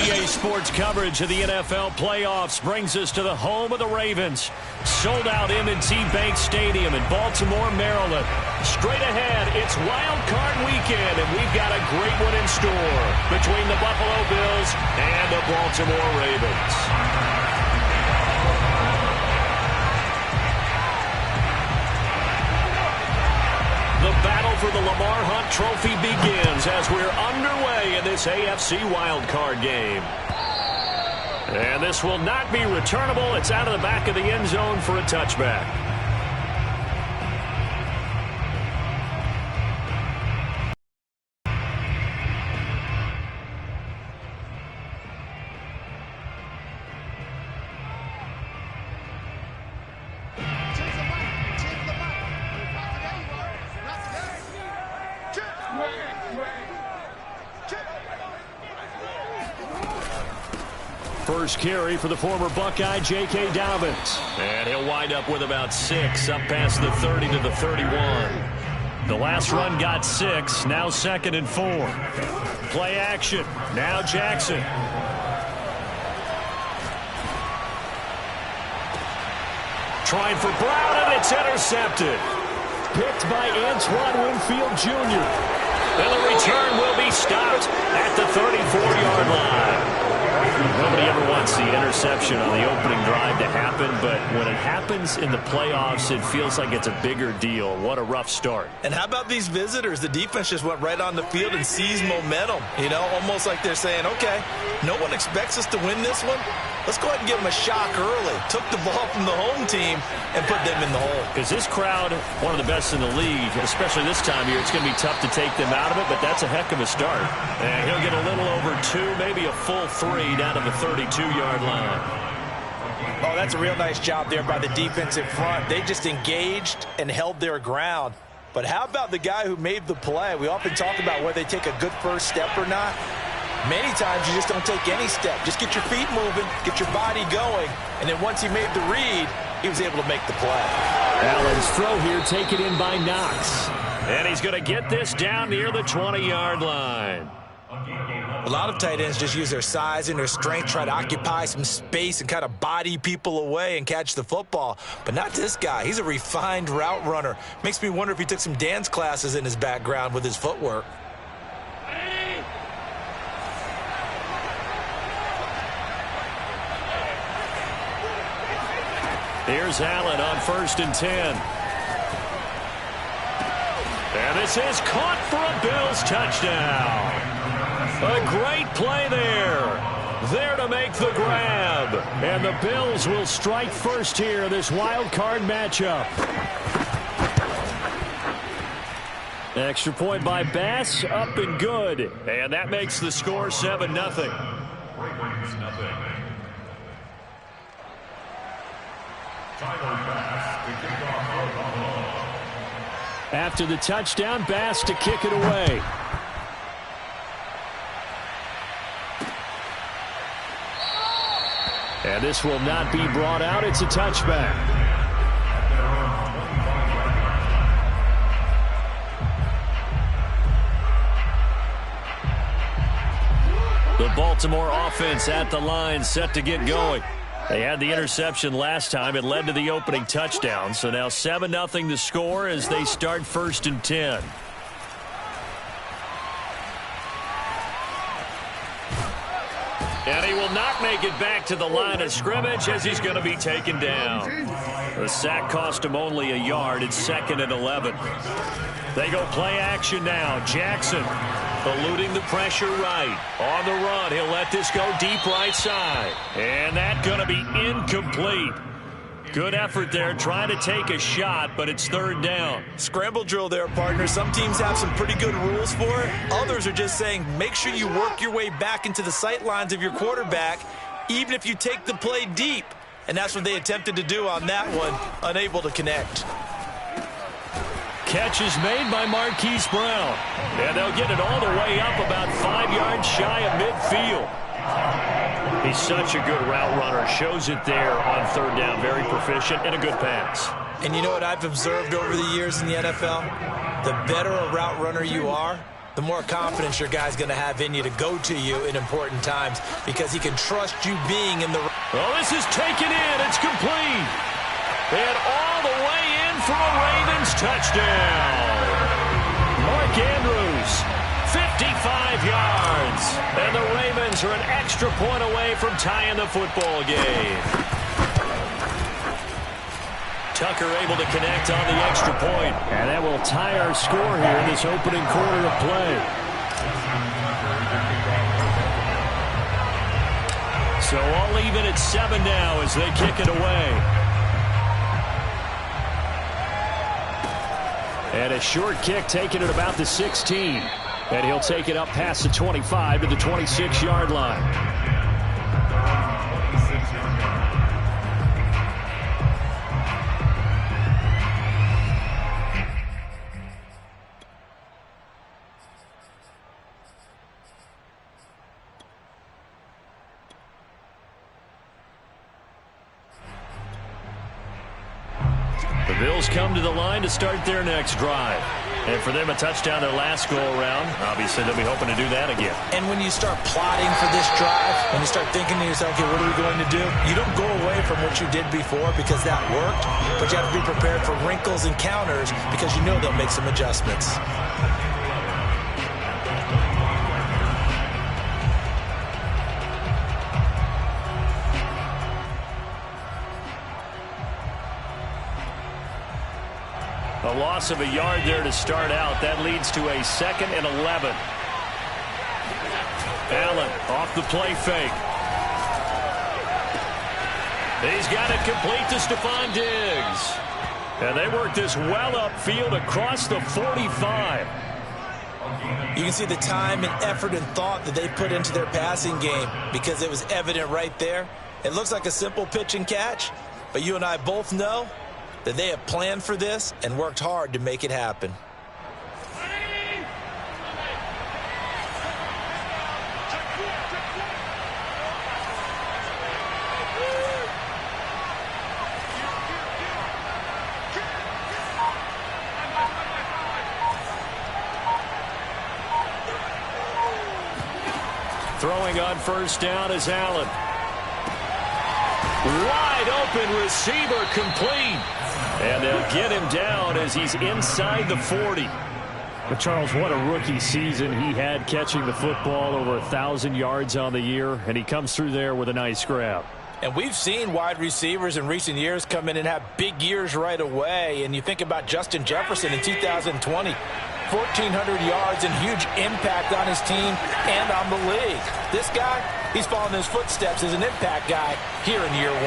EA Sports coverage of the NFL playoffs brings us to the home of the Ravens. Sold out M&T Bank Stadium in Baltimore, Maryland. Straight ahead, it's Wild Card Weekend, and we've got a great one in store between the Buffalo Bills and the Baltimore Ravens. The battle for the Lamar Hunt Trophy begins as we're underway in this AFC wildcard game. And this will not be returnable. It's out of the back of the end zone for a touchback. First carry for the former Buckeye, J.K. Dobbins. And he'll wind up with about 6, up past the 30 to the 31. The last run got 6, now 2nd and 4. Play action, now Jackson. Trying for Brown, and it's intercepted. Picked by Antoine Winfield Jr. And the return will be stopped at the 34-yard line. Nobody ever wants the interception on the opening drive to happen, but when it happens in the playoffs, it feels like it's a bigger deal. What a rough start. And how about these visitors? The defense just went right on the field and seized momentum. You know, almost like they're saying, okay, no one expects us to win this one. Let's go ahead and give them a shock early. Took the ball from the home team and put them in the hole. Because this crowd, one of the best in the league, especially this time of year, it's going to be tough to take them out of it, but that's a heck of a start. And he'll get a little over 2, maybe a full 3 down to the 32-yard line. Oh, that's a real nice job there by the defense in front. They just engaged and held their ground. But how about the guy who made the play? We often talk about whether they take a good first step or not. Many times you just don't take any step. Just get your feet moving, get your body going, and then once he made the read, he was able to make the play. Allen's throw here taken in by Knox. And he's going to get this down near the 20-yard line. A lot of tight ends just use their size and their strength, try to occupy some space and kind of body people away and catch the football. But not this guy. He's a refined route runner. Makes me wonder if he took some dance classes in his background with his footwork. Here's Allen on 1st and 10. And this is caught for a Bills touchdown. A great play there. There to make the grab. And the Bills will strike first here in this wild card matchup. Extra point by Bass, up and good. And that makes the score 7-0. After the touchdown, Bass to kick it away. And this will not be brought out. It's a touchback. The Baltimore offense at the line, set to get going. They had the interception last time. It led to the opening touchdown. So now 7-0 the score as they start 1st and 10. And he will not make it back to the line of scrimmage as he's going to be taken down. The sack cost him only a yard. It's 2nd and 11. They go play action now. Jackson eluding the pressure right. On the run, he'll let this go deep right side. And that's going to be incomplete. Good effort there, trying to take a shot, but it's 3rd down. Scramble drill there, partner. Some teams have some pretty good rules for it. Others are just saying, make sure you work your way back into the sight lines of your quarterback, even if you take the play deep. And that's what they attempted to do on that one, unable to connect. Catch is made by Marquise Brown. And they'll get it all the way up about 5 yards shy of midfield. He's such a good route runner. Shows it there on 3rd down. Very proficient and a good pass. And you know what I've observed over the years in the NFL? The better a route runner you are, the more confidence your guy's going to have in you to go to you in important times because he can trust you being in the... Well, this is taken in. It's complete. And all the way in for a Ravens touchdown. Mark Andrews, 55 yards. And the Ravens are an extra point away from tying the football game. Tucker able to connect on the extra point. And that will tie our score here in this opening quarter of play. So all even at 7 now as they kick it away. And a short kick taken at about the 16. And he'll take it up past the 25 to the 26-yard line. The Bills come to the line to start their next drive. And for them, a touchdown their last go-around. Obviously, they'll be hoping to do that again. And when you start plotting for this drive, when you start thinking to yourself, okay, what are we going to do? You don't go away from what you did before because that worked, but you have to be prepared for wrinkles and counters because you know they'll make some adjustments. A loss of a yard there to start out. That leads to a 2nd and 11. Allen off the play fake. He's got it complete to Stephon Diggs. And they work this well upfield across the 45. You can see the time and effort and thought that they put into their passing game because it was evident right there. It looks like a simple pitch and catch, but you and I both know that they have planned for this and worked hard to make it happen. Throwing on first down is Allen. Wide open receiver complete. And they'll get him down as he's inside the 40. But Charles, what a rookie season he had catching the football, over 1,000 yards on the year, and he comes through there with a nice grab. And we've seen wide receivers in recent years come in and have big years right away. And you think about Justin Jefferson in 2020, 1,400 yards and huge impact on his team and on the league. This guy, he's following his footsteps as an impact guy here in year 1.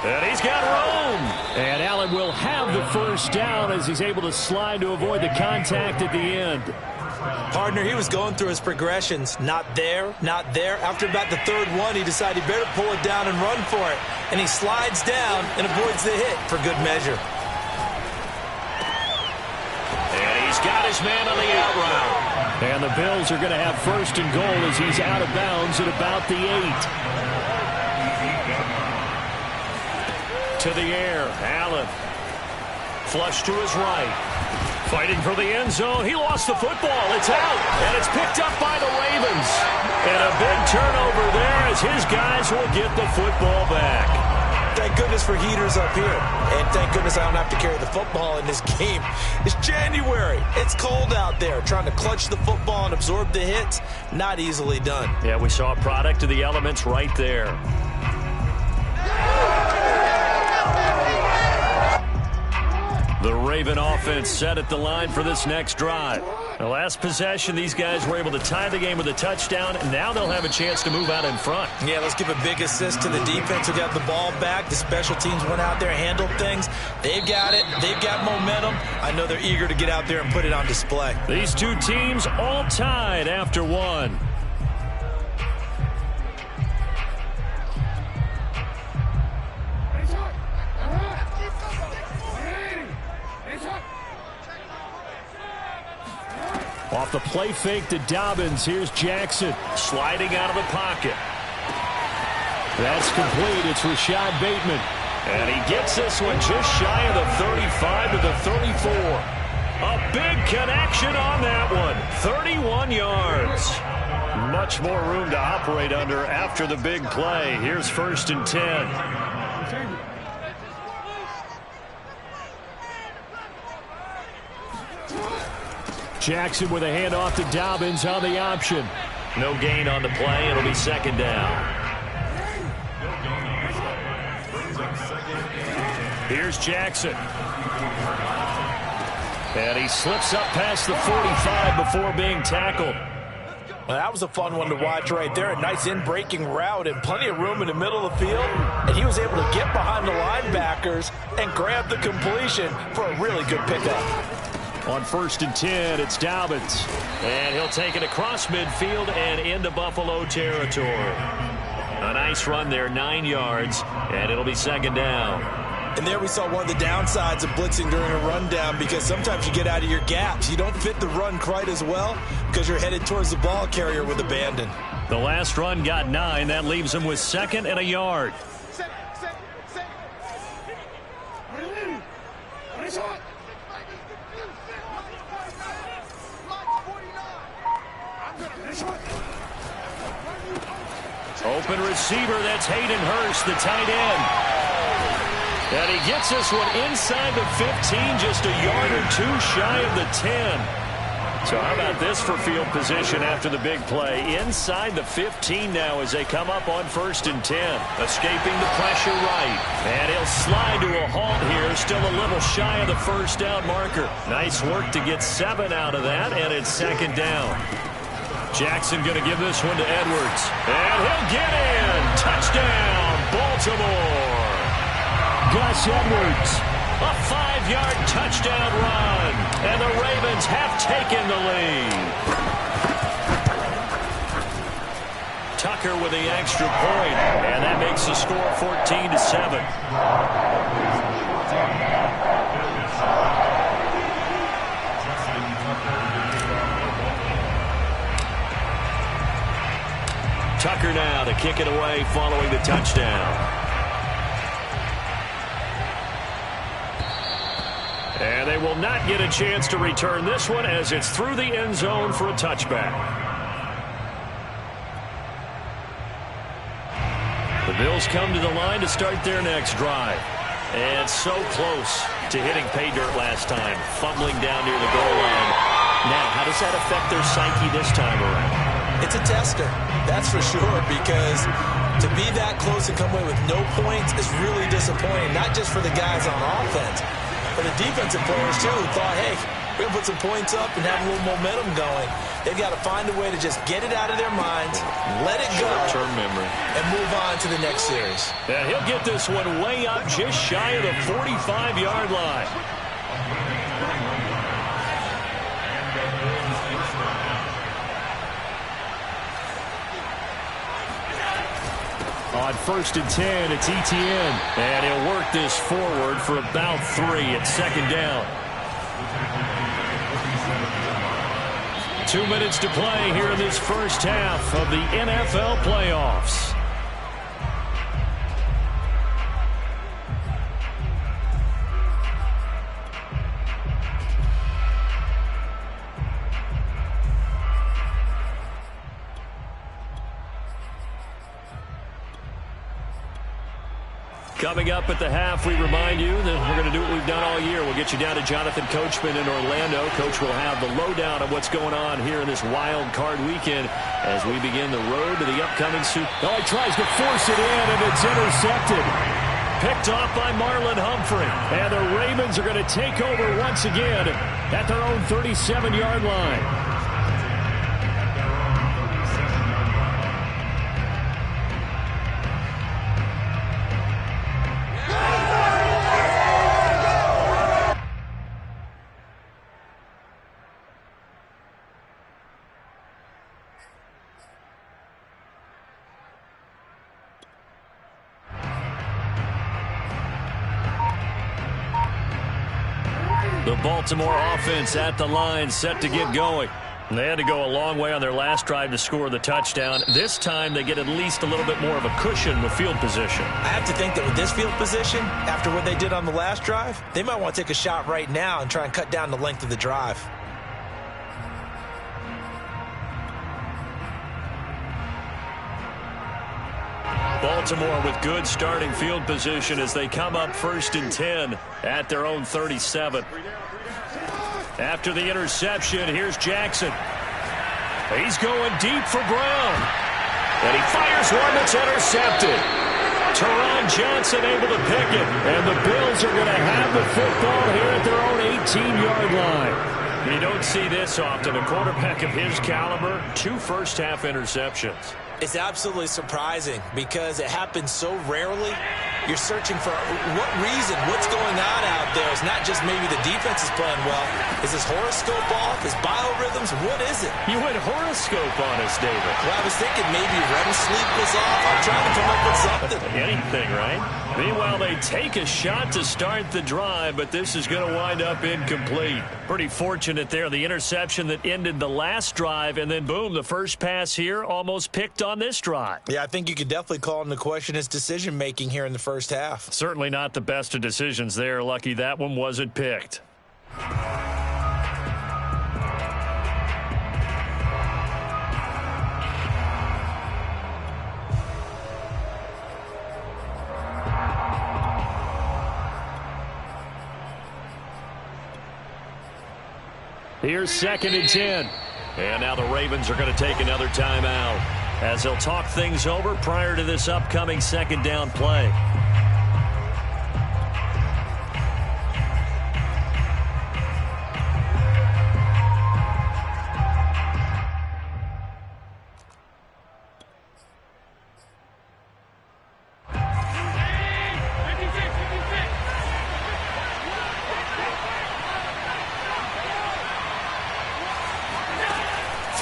And he's got room. And Allen will have the first down as he's able to slide to avoid the contact at the end. Partner, he was going through his progressions. Not there, not there. After about the 3rd one, he decided he better pull it down and run for it. And he slides down and avoids the hit for good measure. And he's got his man on the out route. And the Bills are going to have 1st and goal as he's out of bounds at about the 8. To the air, Allen. Flush to his right. Fighting for the end zone. He lost the football. It's out. And it's picked up by the Ravens. And a big turnover there as his guys will get the football back. Thank goodness for heaters up here. And thank goodness I don't have to carry the football in this game. It's January. It's cold out there. Trying to clutch the football and absorb the hits, not easily done. Yeah, we saw a product of the elements right there. The Raven offense set at the line for this next drive. The last possession, these guys were able to tie the game with a touchdown, and now they'll have a chance to move out in front. Yeah, let's give a big assist to the defense who got the ball back. The special teams went out there, handled things. They've got it. They've got momentum. I know they're eager to get out there and put it on display. These two teams all tied after one. Off the play fake to Dobbins. Here's Jackson sliding out of the pocket. That's complete. It's Rashad Bateman. And he gets this one just shy of the 35 to the 34. A big connection on that one. 31 yards. Much more room to operate under after the big play. Here's 1st and 10. Jackson with a handoff to Dobbins on the option. No gain on the play. It'll be 2nd down. Here's Jackson. And he slips up past the 45 before being tackled. Well, that was a fun one to watch right there. A nice in-breaking route and plenty of room in the middle of the field. And he was able to get behind the linebackers and grab the completion for a really good pickup. On 1st and 10, it's Dobbins. And he'll take it across midfield and into Buffalo territory. A nice run there, 9 yards, and it'll be 2nd down. And there we saw one of the downsides of blitzing during a rundown, because sometimes you get out of your gaps. You don't fit the run quite as well because you're headed towards the ball carrier with abandon. The last run got 9. That leaves him with 2nd and a yard. Open receiver, that's Hayden Hurst, the tight end. And he gets this one inside the 15, just a yard or 2 shy of the 10. So how about this for field position after the big play? Inside the 15 now as they come up on 1st and 10. Escaping the pressure right. And he'll slide to a halt here, still a little shy of the 1st down marker. Nice work to get 7 out of that, and it's 2nd down. Jackson going to give this one to Edwards. And he'll get in. Touchdown, Baltimore. Gus Edwards. A 5-yard touchdown run. And the Ravens have taken the lead. Tucker with the extra point. And that makes the score 14-7. Tucker now to kick it away following the touchdown. And they will not get a chance to return this one as it's through the end zone for a touchback. The Bills come to the line to start their next drive. And so close to hitting pay dirt last time, fumbling down near the goal line. Now, how does that affect their psyche this time around? It's a tester, that's for sure, because to be that close and come away with no points is really disappointing, not just for the guys on offense, but the defensive players, too, who thought, hey, we're going to put some points up and have a little momentum going. They've got to find a way to just get it out of their minds, let it go, short-term memory, and move on to the next series. Yeah, he'll get this one way up just shy of the 45-yard line. On 1st and 10, it's Etienne. And he'll work this forward for about 3 at 2nd down. 2 minutes to play here in this first half of the NFL playoffs. Coming up at the half, we remind you that we're going to do what we've done all year. We'll get you down to Jonathan Coachman in Orlando. Coach will have the lowdown of what's going on here in this wild card weekend as we begin the road to the upcoming Super Bowl. Oh, he tries to force it in, and it's intercepted. Picked off by Marlon Humphrey. And the Ravens are going to take over once again at their own 37-yard line. The Baltimore offense at the line, set to get going. They had to go a long way on their last drive to score the touchdown. This time they get at least a little bit more of a cushion with field position. I have to think that with this field position, after what they did on the last drive, they might want to take a shot right now and try and cut down the length of the drive. Baltimore with good starting field position as they come up 1st and 10 at their own 37. After the interception, here's Jackson. He's going deep for Brown. And he fires one that's intercepted. Teron Johnson able to pick it. And the Bills are going to have the football here at their own 18-yard line. You don't see this often. A quarterback of his caliber, 2 first-half interceptions. It's absolutely surprising because it happens so rarely. You're searching for what reason, what's going on out there. It's not just maybe the defense is playing well. Is his horoscope off? His biorhythms? What is it? You went horoscope on us, David. Well, I was thinking maybe REM sleep was off. I'm trying to come up with something. Anything, right? Meanwhile, they take a shot to start the drive, but this is going to wind up incomplete. Pretty fortunate there. The interception that ended the last drive, and then boom, the first pass here almost picked on this drive. Yeah, I think you could definitely call into question his decision-making here in the first half. Certainly not the best of decisions there. Lucky that one wasn't picked. Here's 2nd and 10. And now the Ravens are going to take another timeout as they'll talk things over prior to this upcoming 2nd down play.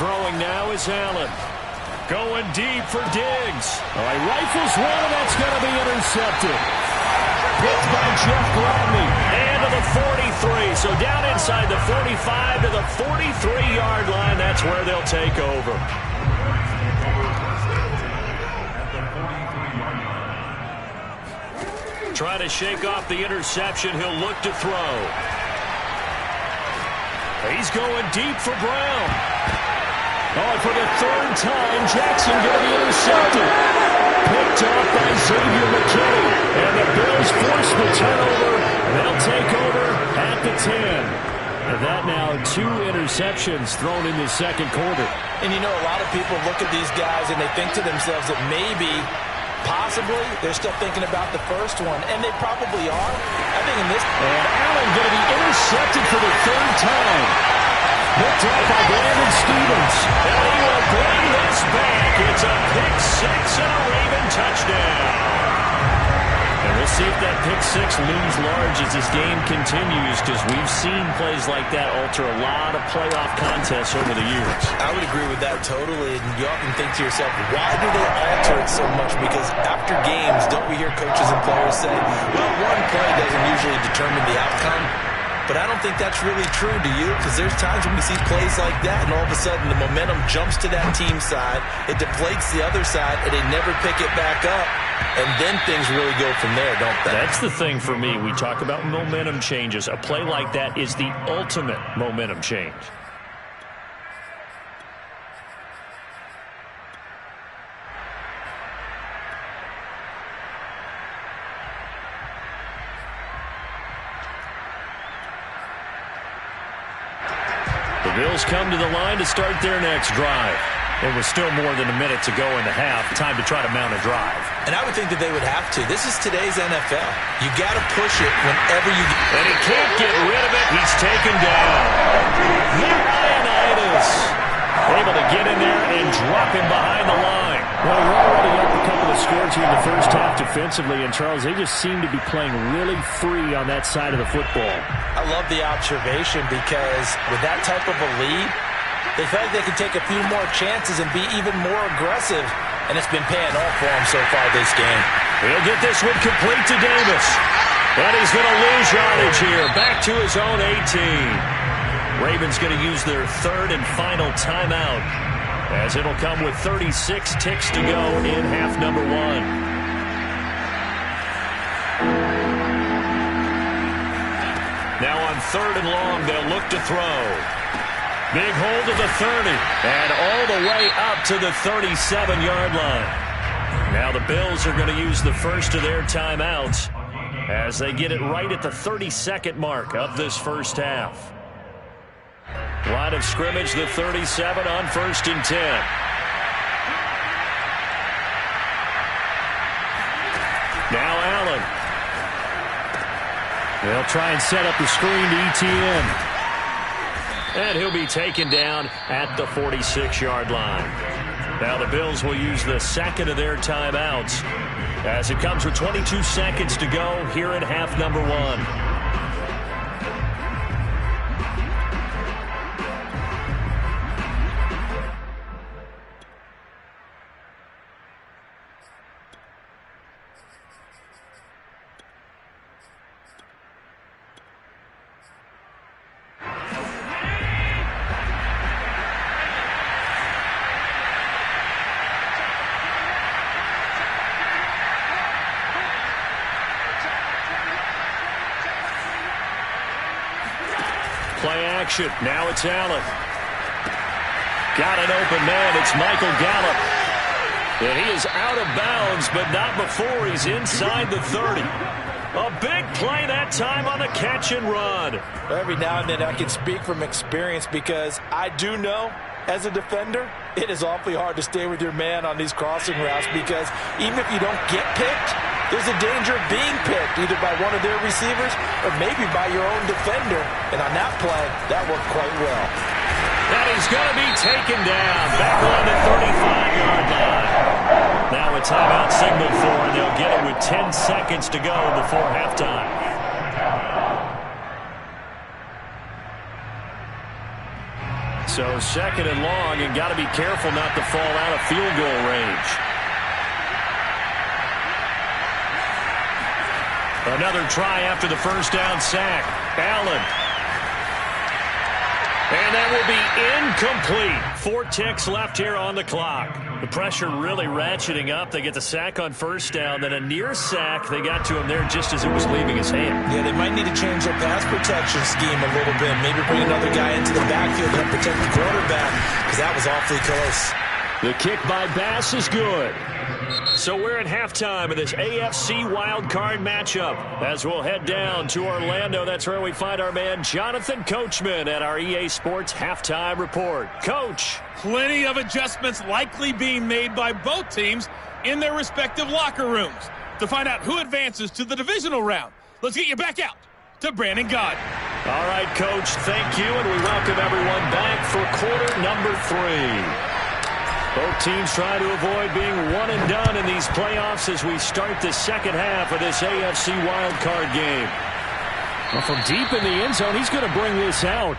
Throwing now is Allen. Going deep for Diggs. All right, rifles one, and that's going to be intercepted. Picked by Jeff Gladney. And to the 43. So down inside the 45 to the 43-yard line. That's where they'll take over. Try to shake off the interception. He'll look to throw. He's going deep for Brown. Oh, for the 3rd time, Jackson going to be intercepted. Picked off by Xavier McKinney. And the Bills force the turnover. They'll take over at the 10. And that now 2 interceptions thrown in the 2nd quarter. And you know, a lot of people look at these guys and they think to themselves that maybe, possibly, they're still thinking about the first one. And they probably are. I think in this... And Allen going to be intercepted for the 3rd time. Picked off by Brandon Stevens. And he will bring this back. It's a pick 6 and a Raven touchdown. And we'll see if that pick 6 looms large as this game continues, because we've seen plays like that alter a lot of playoff contests over the years. I would agree with that totally. And you often think to yourself, why do they alter it so much? Because after games, don't we hear coaches and players say, well, one play doesn't usually determine the outcome. But I don't think that's really true, do you? Because there's times when we see plays like that, and all of a sudden the momentum jumps to that team side, it deflates the other side, and they never pick it back up. And then things really go from there, don't they? That's the thing for me. We talk about momentum changes. A play like that is the ultimate momentum change. The Bills come to the line to start their next drive. It was still more than a minute to go in the half. Time to try to mount a drive. And I would think that they would have to. This is today's NFL. You got to push it whenever you get. And he can't get rid of it. He's taken down. Ioannidis able to get in there and drop him behind the line. Well, we're already up a couple of scores here in the first half defensively, and Charles, they just seem to be playing really free on that side of the football. I love the observation because with that type of a lead, they feel like they can take a few more chances and be even more aggressive, and it's been paying off for them so far this game. He'll get this one complete to Davis. And he's going to lose yardage here. Back to his own 18. Ravens going to use their third and final timeout, as it'll come with 36 ticks to go in half number one. Now on third and long, they'll look to throw. Big hold of the 30, and all the way up to the 37-yard line. Now the Bills are going to use the first of their timeouts as they get it right at the 32nd mark of this first half. Line of scrimmage, the 37 on 1st and 10. Now Allen. They'll try and set up the screen to ETN. And he'll be taken down at the 46-yard line. Now the Bills will use the second of their timeouts as it comes with 22 seconds to go here in half number one. Play action. Now it's Allen. Got an open man. It's Michael Gallup. And he is out of bounds, but not before he's inside the 30. A big play that time on the catch and run. Every now and then I can speak from experience because I do know, as a defender, it is awfully hard to stay with your man on these crossing routes because even if you don't get picked, there's a danger of being picked either by one of their receivers or maybe by your own defender. And on that play, that worked quite well. And he's going to be taken down back on the 35-yard line. Now a timeout signaled for, and they'll get it with 10 seconds to go before halftime. So second and long, and got to be careful not to fall out of field goal range. Another try after the first down sack. Allen. And that will be incomplete. 4 ticks left here on the clock. The pressure really ratcheting up. They get the sack on first down, then a near sack. They got to him there just as it was leaving his hand. Yeah, they might need to change their pass protection scheme a little bit. Maybe bring another guy into the backfield to protect the quarterback because that was awfully close. The kick by Bass is good. So we're at halftime of this AFC wildcard matchup as we'll head down to Orlando. That's where we find our man Jonathan Coachman at our EA Sports Halftime Report. Coach. Plenty of adjustments likely being made by both teams in their respective locker rooms. To find out who advances to the divisional round, let's get you back out to Brandon Gaudin. All right, Coach, thank you, and we welcome everyone back for quarter number 3. Both teams trying to avoid being one and done in these playoffs as we start the second half of this AFC wildcard game. Well, from deep in the end zone, he's going to bring this out.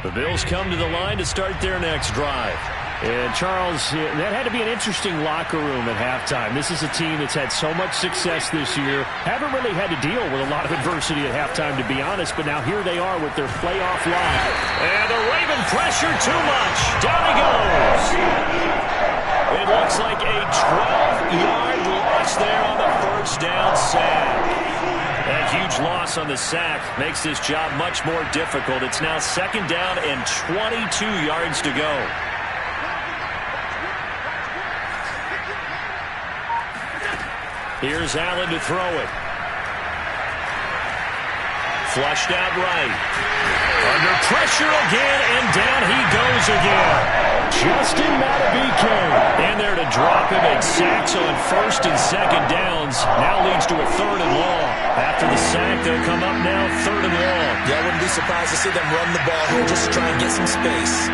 The Bills come to the line to start their next drive. And, Charles, that had to be an interesting locker room at halftime. This is a team that's had so much success this year. Haven't really had to deal with a lot of adversity at halftime, to be honest. But now here they are with their playoff line. And the Raven pressure too much. Down he goes. It looks like a 12-yard loss there on the first down sack. That huge loss on the sack makes this job much more difficult. It's now second down and 22 yards to go. Here's Allen to throw it. Flushed out right. Under pressure again, and down he goes again. Justin Madubuike in there to drop him, and sacks on first and second downs. Now leads to a third and long. After the sack, they'll come up now third and long. Yeah, I wouldn't be surprised to see them run the ball here just to try and get some space.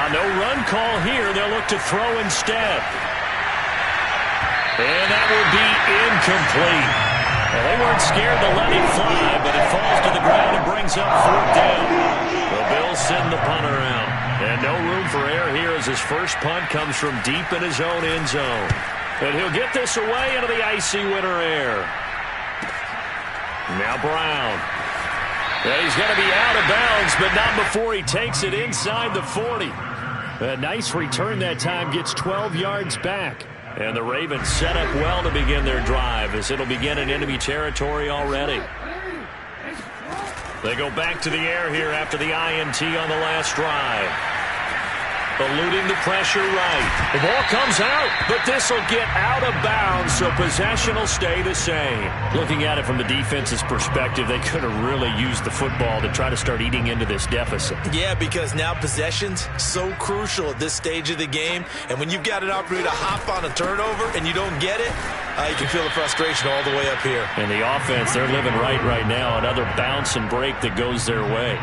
Now no run call here. They'll look to throw instead. And that will be incomplete. Well, they weren't scared to let him fly, but it falls to the ground and brings up 4th down. The Bills send the punter out. And no room for error here as his first punt comes from deep in his own end zone. And he'll get this away into the icy winter air. Now Brown. Well, he's going to be out of bounds, but not before he takes it inside the 40. A nice return that time, gets 12 yards back. And the Ravens set up well to begin their drive as it'll begin in enemy territory already. They go back to the air here after the INT on the last drive. Eluding the pressure right. The ball comes out, but this will get out of bounds, so possession will stay the same. Looking at it from the defense's perspective, they could have really used the football to try to start eating into this deficit. Yeah, because now possession's so crucial at this stage of the game. And when you've got an opportunity to hop on a turnover and you don't get it, you can feel the frustration all the way up here. And the offense, they're living right now. Another bounce and break that goes their way.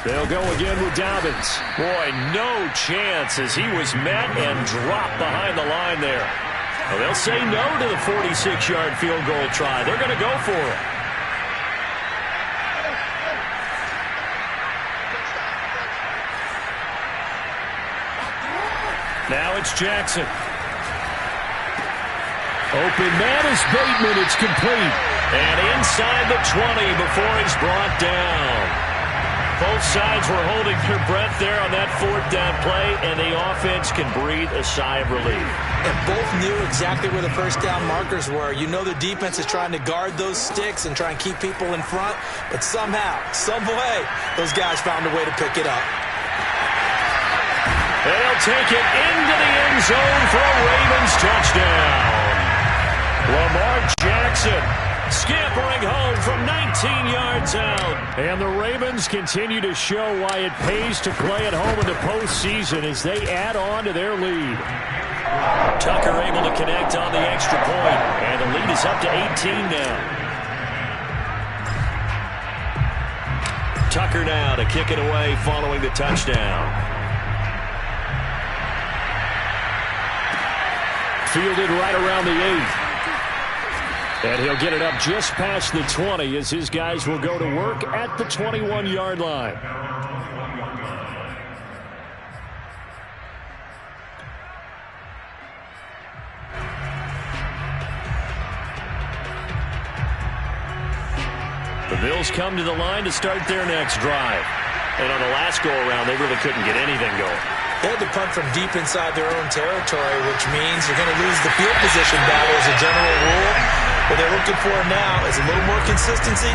They'll go again with Dobbins. Boy, no chance as he was met and dropped behind the line there. Well, they'll say no to the 46-yard field goal try. They're going to go for it. Now it's Jackson. Open man is Bateman. It's complete. And inside the 20 before he's brought down. Both sides were holding their breath there on that 4th down play, and the offense can breathe a sigh of relief. And both knew exactly where the first down markers were. You know the defense is trying to guard those sticks and try and keep people in front, but somehow, some way, those guys found a way to pick it up. They'll take it into the end zone for a Ravens touchdown. Lamar Jackson scampering home from 19 yards out. And the Ravens continue to show why it pays to play at home in the postseason as they add on to their lead. Tucker able to connect on the extra point, and the lead is up to 18 now. Tucker now to kick it away following the touchdown. Fielded right around the 8. And he'll get it up just past the 20 as his guys will go to work at the 21-yard line. The Bills come to the line to start their next drive. And on the last go-around, they really couldn't get anything going. They had to punt from deep inside their own territory, which means they're going to lose the field position battle as a general rule. What they're looking for now is a little more consistency,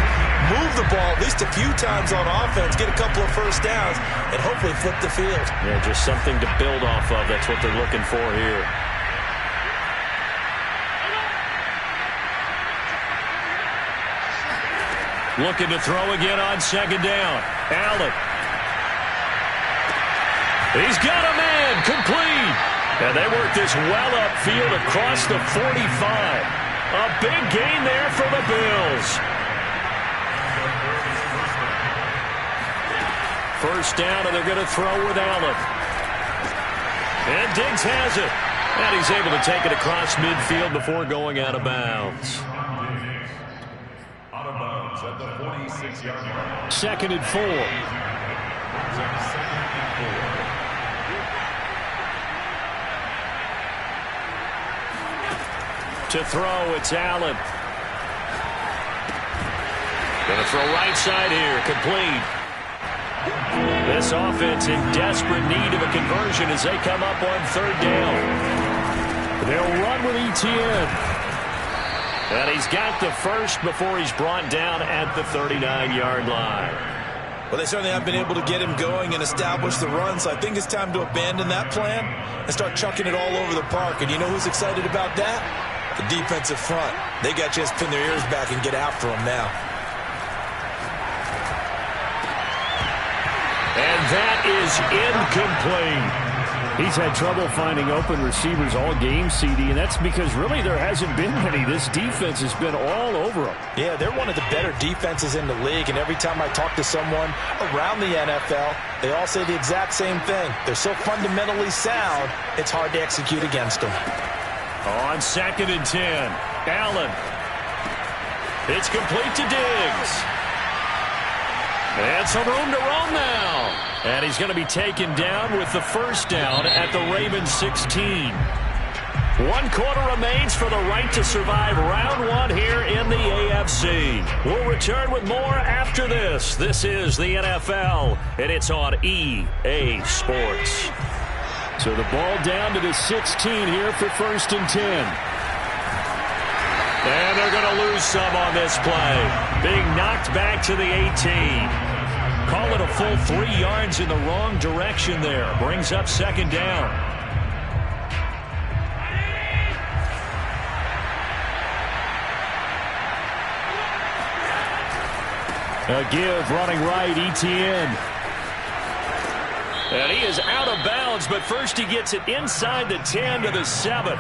move the ball at least a few times on offense, get a couple of first downs, and hopefully flip the field. Yeah, just something to build off of. That's what they're looking for here. Looking to throw again on 2nd down. Allen. He's got a man, complete. And they work this well upfield across the 45. A big gain there for the Bills. First down, and they're going to throw with Allen. And Diggs has it. And he's able to take it across midfield before going out of bounds. Out of bounds at the 46-yard line. 2nd and 4. To throw, it's Allen. Going to throw right side here, complete. This offense in desperate need of a conversion as they come up on 3rd down. They'll run with Etienne. And he's got the first before he's brought down at the 39-yard line. Well, they certainly haven't been able to get him going and establish the run, so I think it's time to abandon that plan and start chucking it all over the park. And you know who's excited about that? The defensive front. They got a chance to pin their ears back and get after him now. And that is incomplete. He's had trouble finding open receivers all game, CD, and that's because really there hasn't been many. This defense has been all over them. Yeah, they're one of the better defenses in the league, and every time I talk to someone around the NFL, they all say the exact same thing. They're so fundamentally sound, it's hard to execute against them. On 2nd and 10, Allen. It's complete to Diggs. And some room to roam now. And he's going to be taken down with the first down at the Ravens 16. 1 quarter remains for the right to survive round 1 here in the AFC. We'll return with more after this. This is the NFL, and it's on EA Sports. So the ball down to the 16 here for 1st and 10. And they're going to lose some on this play. Being knocked back to the 18. Call it a full 3 yards in the wrong direction there. Brings up 2nd down. A give running right, Etienne. And he is out of bounds, but first he gets it inside the 10 to the 7.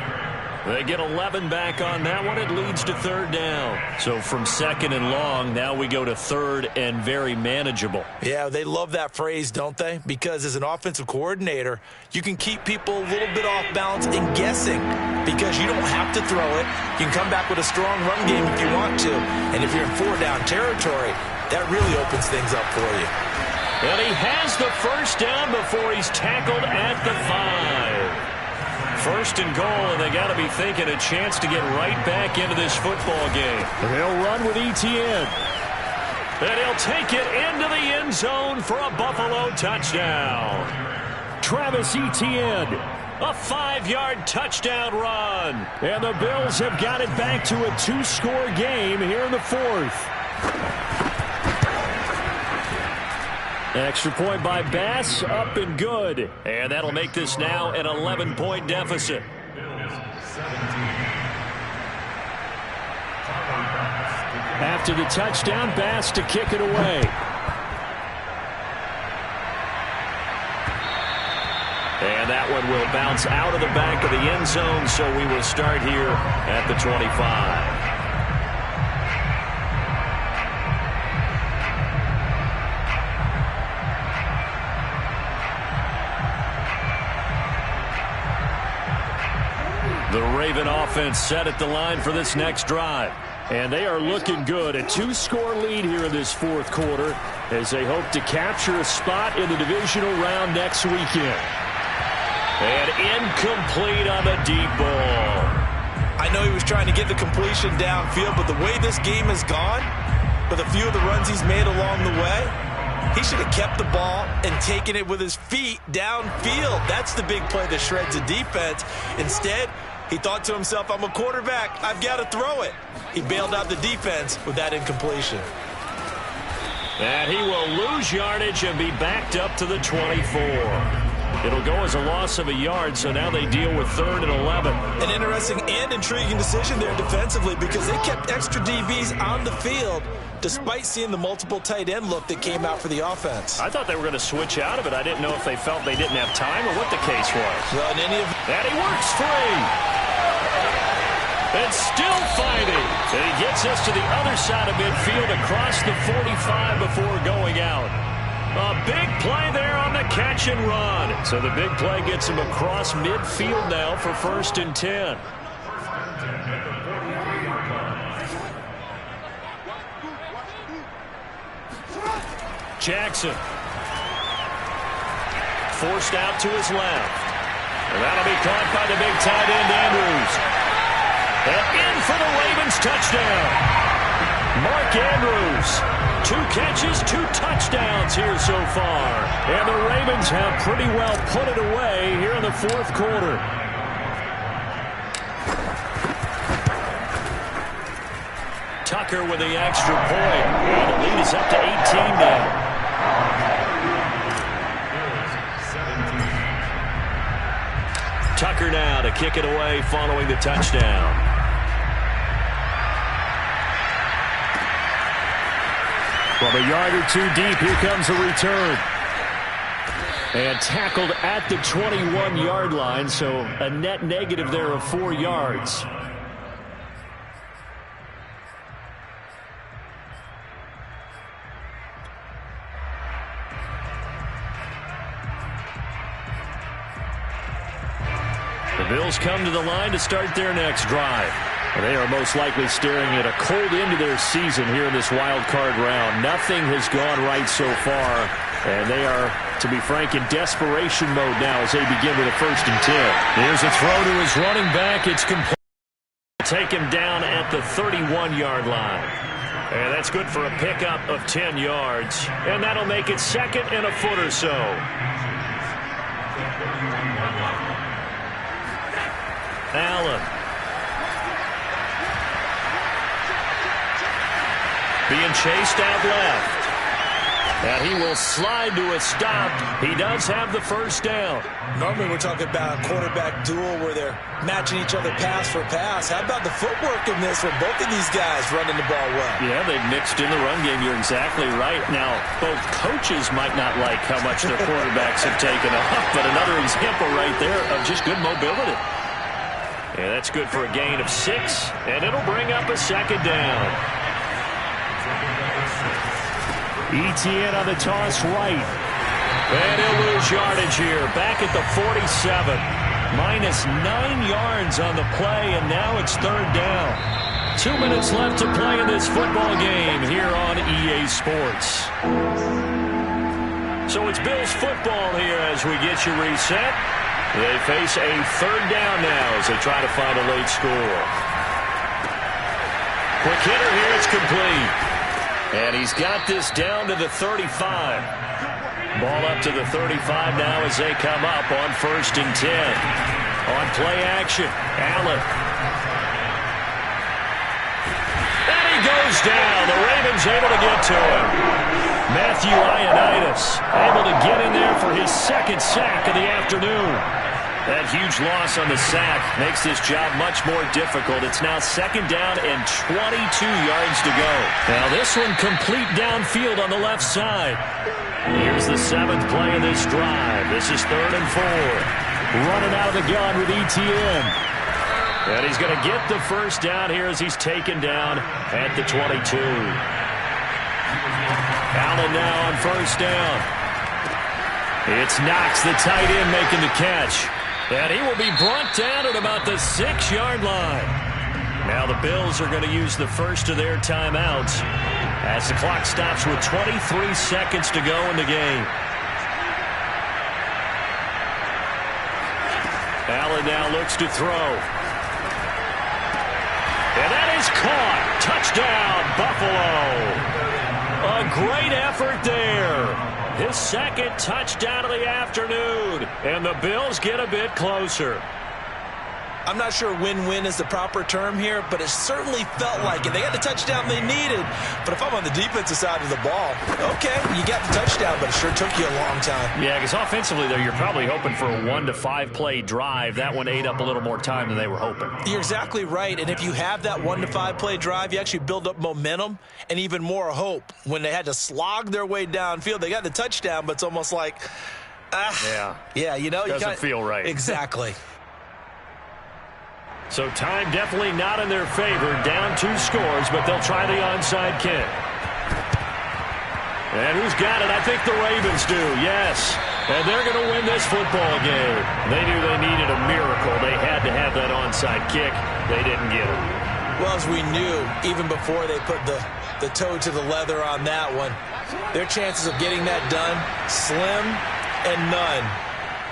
They get 11 back on that one. It leads to 3rd down. So from 2nd and long, now we go to 3rd and very manageable. Yeah, they love that phrase, don't they? Because as an offensive coordinator, you can keep people a little bit off balance and guessing because you don't have to throw it. You can come back with a strong run game if you want to. And if you're in 4-down territory, that really opens things up for you. And he has the first down before he's tackled at the 5. 1st and goal, and they got to be thinking a chance to get right back into this football game. They'll run with Etienne. And he'll take it into the end zone for a Buffalo touchdown. Travis Etienne. A 5-yard touchdown run. And the Bills have got it back to a 2-score game here in the 4th. Extra point by Bass, up and good. And that'll make this now an 11-point deficit. After the touchdown, Bass to kick it away. And that one will bounce out of the back of the end zone, so we will start here at the 25. The Raven offense set at the line for this next drive. And they are looking good. A 2-score lead here in this 4th quarter as they hope to capture a spot in the divisional round next weekend. And incomplete on the deep ball. I know he was trying to get the completion downfield, but the way this game has gone, with a few of the runs he's made along the way, he should have kept the ball and taken it with his feet downfield. That's the big play that shreds the defense. Instead, he thought to himself, I'm a quarterback. I've got to throw it. He bailed out the defense with that incompletion. And he will lose yardage and be backed up to the 24. It'll go as a loss of a yard, so now they deal with 3rd and 11. An interesting and intriguing decision there defensively because they kept extra DBs on the field despite seeing the multiple tight end look that came out for the offense. I thought they were going to switch out of it. I didn't know if they felt they didn't have time or what the case was. Well, in any of and he works free. And still fighting. And he gets us to the other side of midfield across the 45 before going out. A big play there on the catch and run. So the big play gets him across midfield now for 1st and 10. Jackson. Forced out to his left. And that'll be caught by the big tight end, Andrews. And in for the Ravens touchdown. Mark Andrews. 2 catches, 2 touchdowns here so far. And the Ravens have pretty well put it away here in the 4th quarter. Tucker with the extra point. And the lead is up to 18 now. Tucker now to kick it away following the touchdown. From a yard or 2 deep, here comes a return. And tackled at the 21-yard line, so a net negative there of 4 yards. The Bills come to the line to start their next drive. They are most likely staring at a cold end to their season here in this wild card round. Nothing has gone right so far, and they are, to be frank, in desperation mode now as they begin with a 1st and 10. Here's a throw to his running back. It's complete. Take him down at the 31-yard line. And that's good for a pickup of 10 yards. And that'll make it 2nd and a foot or so. Allen. Being chased out left. And he will slide to a stop. He does have the 1st down. Normally we're talking about a quarterback duel where they're matching each other pass for pass. How about the footwork in this with both of these guys running the ball well? Yeah, they've mixed in the run game. You're exactly right. Now, both coaches might not like how much their quarterbacks have taken off, but another example right there of just good mobility. And that's good for a gain of 6, and it'll bring up a 2nd down. ETN on the toss right. And he'll lose yardage here. Back at the 47. Minus 9 yards on the play, and now it's 3rd down. 2 minutes left to play in this football game here on EA Sports. So it's Bills football here as we get you reset. They face a 3rd down now as they try to find a late score. Quick hitter here, it's complete. And he's got this down to the 35. Ball up to the 35 now as they come up on 1st and 10. On play action, Allen. And he goes down. The Ravens able to get to him. Matthew Ioannidis able to get in there for his 2nd sack of the afternoon. That huge loss on the sack makes this job much more difficult. It's now 2nd down and 22 yards to go. Now this one complete downfield on the left side. Here's the 7th play of this drive. This is 3rd and 4. Running out of the gun with ETN. And he's going to get the 1st down here as he's taken down at the 22. Allen now on 1st down. It's Knox, the tight end, making the catch. And he will be brought down at about the 6-yard line. Now the Bills are going to use the first of their timeouts as the clock stops with 23 seconds to go in the game. Allen now looks to throw. And that is caught. Touchdown, Buffalo. A great effort there. His 2nd touchdown of the afternoon. And the Bills get a bit closer. I'm not sure win-win is the proper term here, but it certainly felt like it. They got the touchdown they needed. But if I'm on the defensive side of the ball, okay, you got the touchdown, but it sure took you a long time. Yeah, because offensively, though, you're probably hoping for a 1 to 5 play drive. That one ate up a little more time than they were hoping. You're exactly right. And if you have that 1 to 5 play drive, you actually build up momentum and even more hope. When they had to slog their way downfield, they got the touchdown, but it's almost like, yeah, you know, doesn't feel right. Exactly. So time definitely not in their favor. Down 2 scores, but they'll try the onside kick. And who's got it? I think the Ravens do, yes. And they're going to win this football game. They knew they needed a miracle. They had to have that onside kick. They didn't get it. Well, as we knew, even before they put the toe to the leather on that one, their chances of getting that done, slim and none.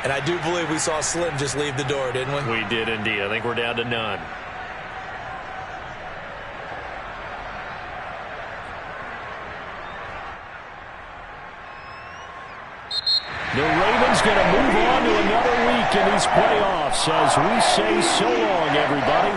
And I do believe we saw Slim just leave the door, didn't we? We did indeed. I think we're down to none. The Ravens going to move on to another week in these playoffs as we say so long, everybody.